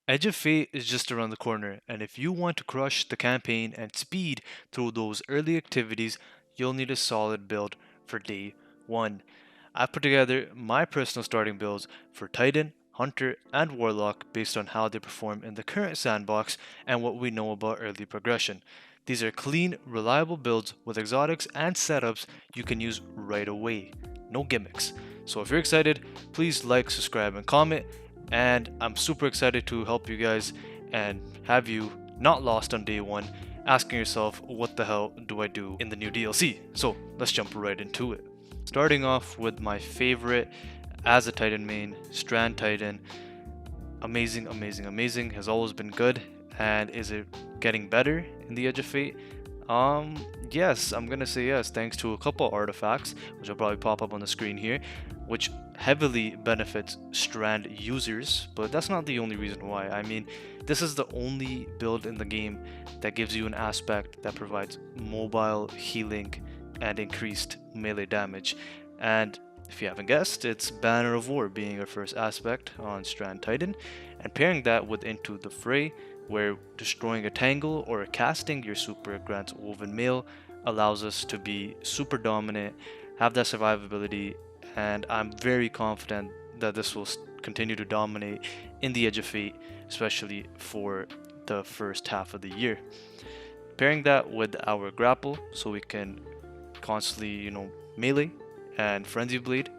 Edge of Fate is just around the corner, and if you want to crush the campaign and speed through those early activities, you'll need a solid build for day 1. I've put together my personal starting builds for Titan, Hunter, and Warlock based on how they perform in the current sandbox and what we know about early progression. These are clean, reliable builds with exotics and setups you can use right away. No gimmicks. So if you're excited, please like, subscribe, and comment. And I'm super excited to help you guys and have you not lost on day 1, asking yourself, what the hell do I do in the new DLC? So let's jump right into it. Starting off with my favorite as a Titan main, Strand Titan. Amazing, amazing, amazing. Has always been good. And is it getting better in the Edge of Fate? Yes, I'm gonna say yes, thanks to a couple artifacts, which will probably pop up on the screen here, which heavily benefits Strand users, but that's not the only reason why. I mean, this is the only build in the game that gives you an aspect that provides mobile healing and increased melee damage. And if you haven't guessed, it's Banner of War being our first aspect on Strand Titan, and pairing that with Into the Fray, where destroying a tangle or casting your super grants Woven Mail allows us to be super dominant, have that survivability, and I'm very confident that this will continue to dominate in the Edge of Fate, especially for the first half of the year. Pairing that with our grapple, so we can constantly, melee and frenzy blade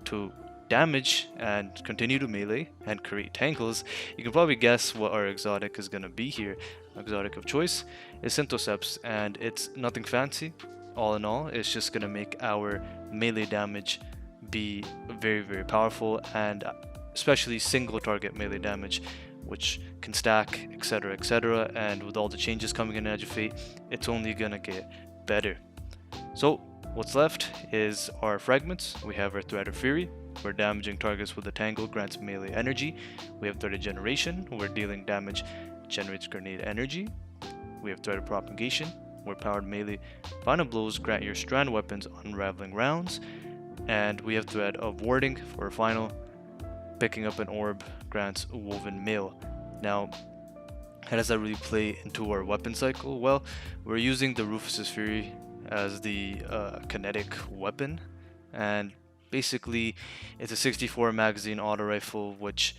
to damage and continue to melee and create tangles. You can probably guess what our exotic is going to be here. Exotic of choice is Synthoceps, and it's nothing fancy. All in all, it's just going to make our melee damage be very, very powerful, and especially single target melee damage, which can stack, etc., etc. And with all the changes coming in Edge of Fate, it's only going to get better. So what's left is our fragments. We have our Thread of Fury, where damaging targets with a tangle grants melee energy. We have Thread of Generation, where dealing damage generates grenade energy. We have Thread of Propagation, where powered melee final blows grant your strand weapons unraveling rounds. And we have Thread of Warding for a final. Picking up an orb grants Woven Mail. Now, how does that really play into our weapon cycle? Well, we're using the Rufus's Fury as the kinetic weapon, and basically it's a 64 magazine auto rifle, which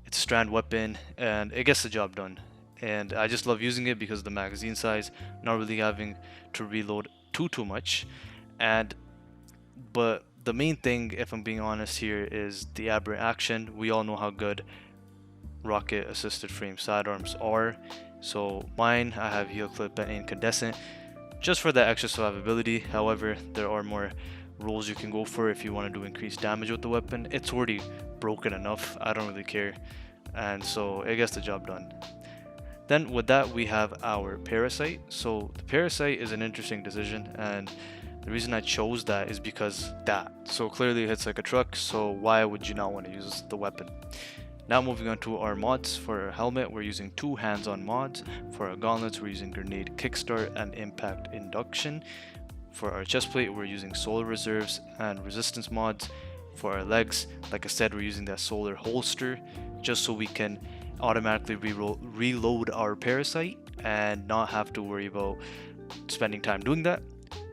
it's a strand weapon and it gets the job done. And I just love using it because of the magazine size, not really having to reload too much. And but the main thing, if I'm being honest here, is the aberrant action. We all know how good rocket assisted frame sidearms are, so mine, I have heal clip and incandescent just for that extra survivability. However, there are more roles you can go for if you want to do increased damage with the weapon. It's already broken enough, I don't really care, and so it gets the job done. Then with that, we have our Parasite. So the Parasite is an interesting decision, and the reason I chose that is because that. So clearly it hits like a truck, so why would you not want to use the weapon? Now moving on to our mods. For our helmet, we're using 2 hands-on mods. For our gauntlets, we're using Grenade Kickstart and Impact Induction. For our chestplate, we're using Solar Reserves and Resistance mods. For our legs, like I said, we're using that Solar Holster, just so we can automatically reload our Parasite and not have to worry about spending time doing that,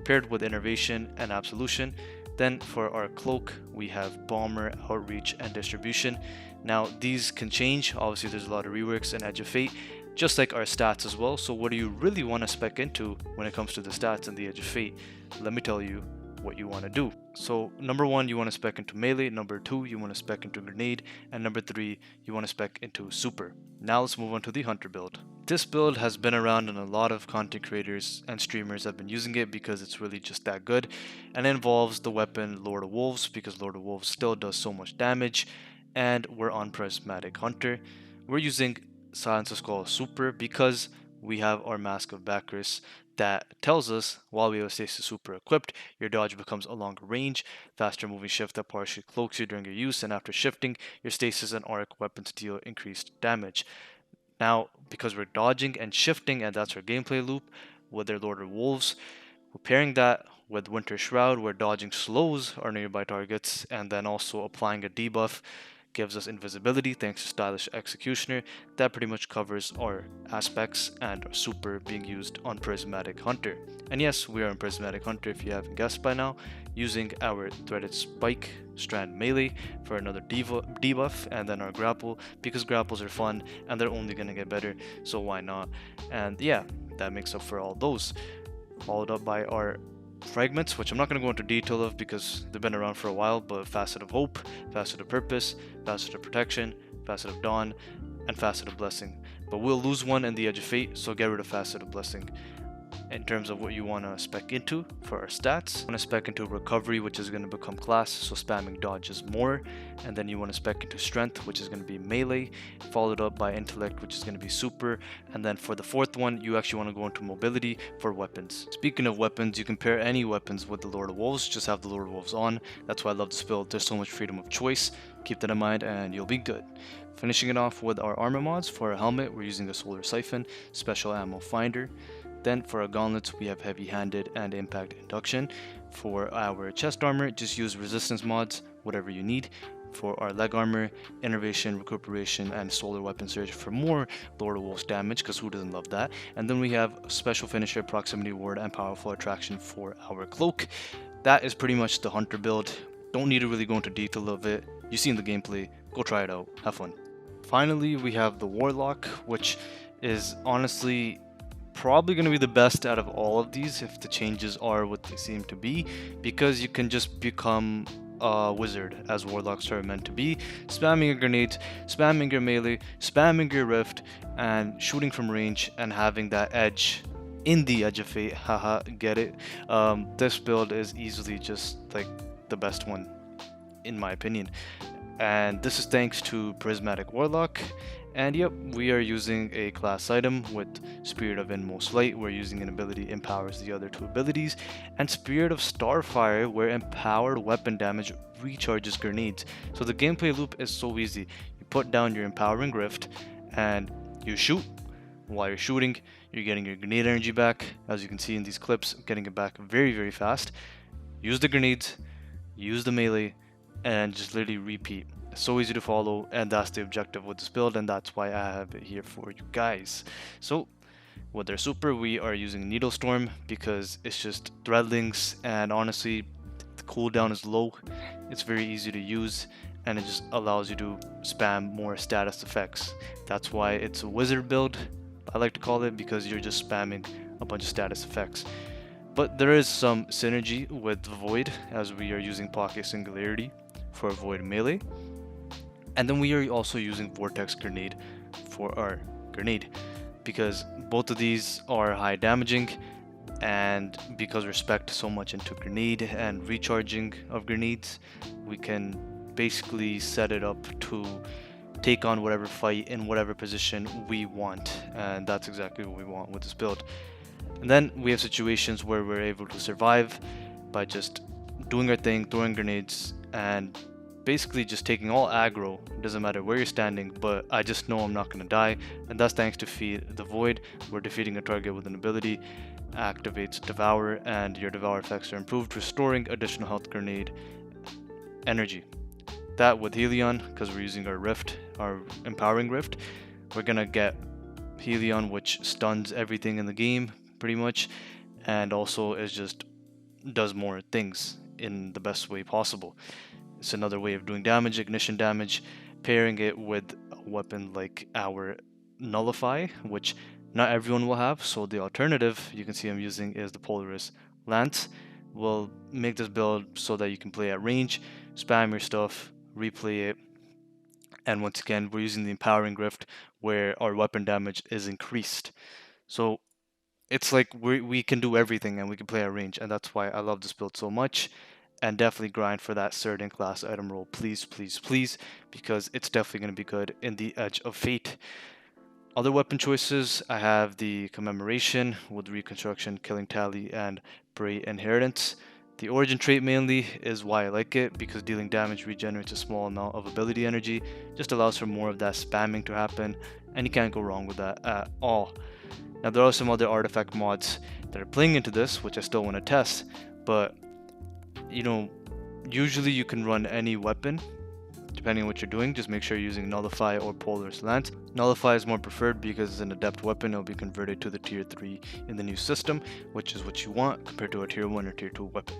paired with Innervation and Absolution. Then for our cloak, we have Bomber, Outreach, and Distribution. Now these can change, obviously there's a lot of reworks in Edge of Fate, just like our stats as well. So what do you really want to spec into when it comes to the stats in the Edge of Fate? Let me tell you what you want to do. So number 1, you want to spec into melee. Number 2, you want to spec into grenade. And number 3, you want to spec into super. Now let's move on to the Hunter build. This build has been around and a lot of content creators and streamers have been using it because it's really just that good, and it involves the weapon Lord of Wolves because Lord of Wolves still does so much damage, and we're on Prismatic Hunter. We're using Silence of Skull Super because we have our Mask of Bacchus that tells us while we have Stasis Super equipped, your dodge becomes a longer range, faster moving shift that partially cloaks you during your use, and after shifting, your Stasis and Auric weapons deal increased damage. Now, because we're dodging and shifting, and that's our gameplay loop with their Lord of Wolves, we're pairing that with Winter Shroud, where dodging slows our nearby targets, and then also applying a debuff gives us invisibility thanks to Stylish Executioner. That pretty much covers our aspects and our super being used on Prismatic Hunter. And yes, we are on Prismatic Hunter if you haven't guessed by now, using our Threaded Spike Strand Melee for another debuff, and then our grapple, because grapples are fun and they're only going to get better, so why not? And yeah, that makes up for all those. Followed up by our fragments, which I'm not going to go into detail of because they've been around for a while, but Facet of Hope, Facet of Purpose, Facet of Protection, Facet of Dawn, and Facet of Blessing. But we'll lose one in the Edge of Fate, so get rid of Facet of Blessing. In terms of what you want to spec into for our stats, you want to spec into Recovery, which is going to become class, so spamming dodges more, and then you want to spec into Strength, which is going to be melee, followed up by Intellect, which is going to be super, and then for the fourth one, you actually want to go into Mobility for weapons. Speaking of weapons, you can pair any weapons with the Lord of Wolves, just have the Lord of Wolves on. That's why I love this build, there's so much freedom of choice. Keep that in mind and you'll be good. Finishing it off with our armor mods. For our helmet, we're using the Solar Siphon, Special Ammo Finder. Then for our gauntlets, we have Heavy Handed and Impact Induction. For our chest armor, just use resistance mods, whatever you need. For our leg armor, Innervation, Recuperation, and Solar Weapon Surge for more Lord of Wolves damage, because who doesn't love that? And then we have Special Finisher, Proximity Ward, and Powerful Attraction for our cloak. That is pretty much the Hunter build. Don't need to really go into detail of it. You've seen the gameplay, go try it out, have fun. Finally, we have the Warlock, which is honestly probably going to be the best out of all of these if the changes are what they seem to be, because you can just become a wizard as warlocks are meant to be, spamming your grenades, spamming your melee, spamming your rift, and shooting from range and having that edge in the Edge of Fate. Haha, get it? This build is easily just like the best one in my opinion, and this is thanks to Prismatic Warlock. And yep, we are using a class item with Spirit of Inmost Light, where using an ability empowers the other two abilities, and Spirit of Starfire, where empowered weapon damage recharges grenades. So the gameplay loop is so easy. You put down your Empowering Rift and you shoot. While you're shooting, you're getting your grenade energy back. As you can see in these clips, getting it back very, very fast. Use the grenades, use the melee, and just literally repeat. So easy to follow, and that's the objective with this build, and that's why I have it here for you guys. So with their super, we are using Needle Storm because it's just threadlings, and honestly the cooldown is low, it's very easy to use, and it just allows you to spam more status effects. That's why it's a wizard build, I like to call it, because you're just spamming a bunch of status effects. But there is some synergy with Void, as we are using Pocket Singularity for Void melee. And then we are also using Vortex Grenade for our grenade, because both of these are high damaging, and because we're spec'd so much into grenade and recharging of grenades, we can basically set it up to take on whatever fight in whatever position we want, and that's exactly what we want with this build. And then we have situations where we're able to survive by just doing our thing, throwing grenades, and basically just taking all aggro. It doesn't matter where you're standing, but I just know I'm not going to die, and that's thanks to Feed the Void, where defeating a target with an ability activates Devour, and your Devour effects are improved, restoring additional health grenade energy. That with Helion, because we're using our Rift, our Empowering Rift, we're going to get Helion, which stuns everything in the game pretty much, and also is just does more things in the best way possible. It's another way of doing damage, ignition damage, pairing it with a weapon like our Nullify, which not everyone will have. So the alternative you can see I'm using is the Polaris Lance. We'll make this build so that you can play at range, spam your stuff, replay it. And once again, we're using the Empowering Rift, where our weapon damage is increased. So it's like we can do everything and we can play at range, and that's why I love this build so much. And definitely grind for that certain class item roll, please, please, please, because it's definitely going to be good in the Edge of Fate. Other weapon choices, I have the Commemoration with Reconstruction, Killing Tally, and Bray Inheritance. The Origin trait mainly is why I like it, because dealing damage regenerates a small amount of ability energy, just allows for more of that spamming to happen, and you can't go wrong with that at all. Now there are some other artifact mods that are playing into this, which I still want to test, but you know, usually you can run any weapon Depending on what you're doing, just make sure you're using Nullify or Polar Slant. Nullify is more preferred because it's an adept weapon. It'll be converted to the tier 3 in the new system, which is what you want compared to a tier 1 or tier 2 weapon.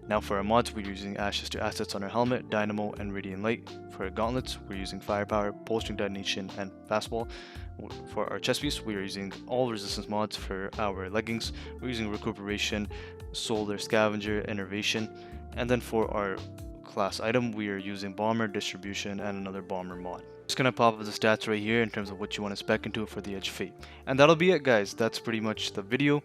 Now for our mods, we're using Ashes to Assets on our helmet, Dynamo, and Radiant Light. For our gauntlets, we're using Firepower, Bolstering Detonation, and Fastball. For our chest piece, we are using all resistance mods. For our leggings, we're using Recuperation, Solar Scavenger, Innervation. And then for our class item, we are using Bomber, Distribution, and another Bomber mod. Just gonna pop up the stats right here in terms of what you want to spec into for the Edge of Fate. And that'll be it, guys. That's pretty much the video.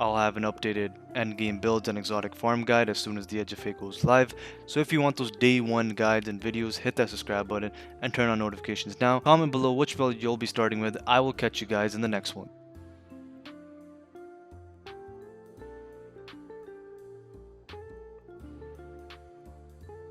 I'll have an updated endgame builds and exotic farm guide as soon as the Edge of Fate goes live. So if you want those day 1 guides and videos, hit that subscribe button and turn on notifications now. Comment below which build you'll be starting with. I will catch you guys in the next one.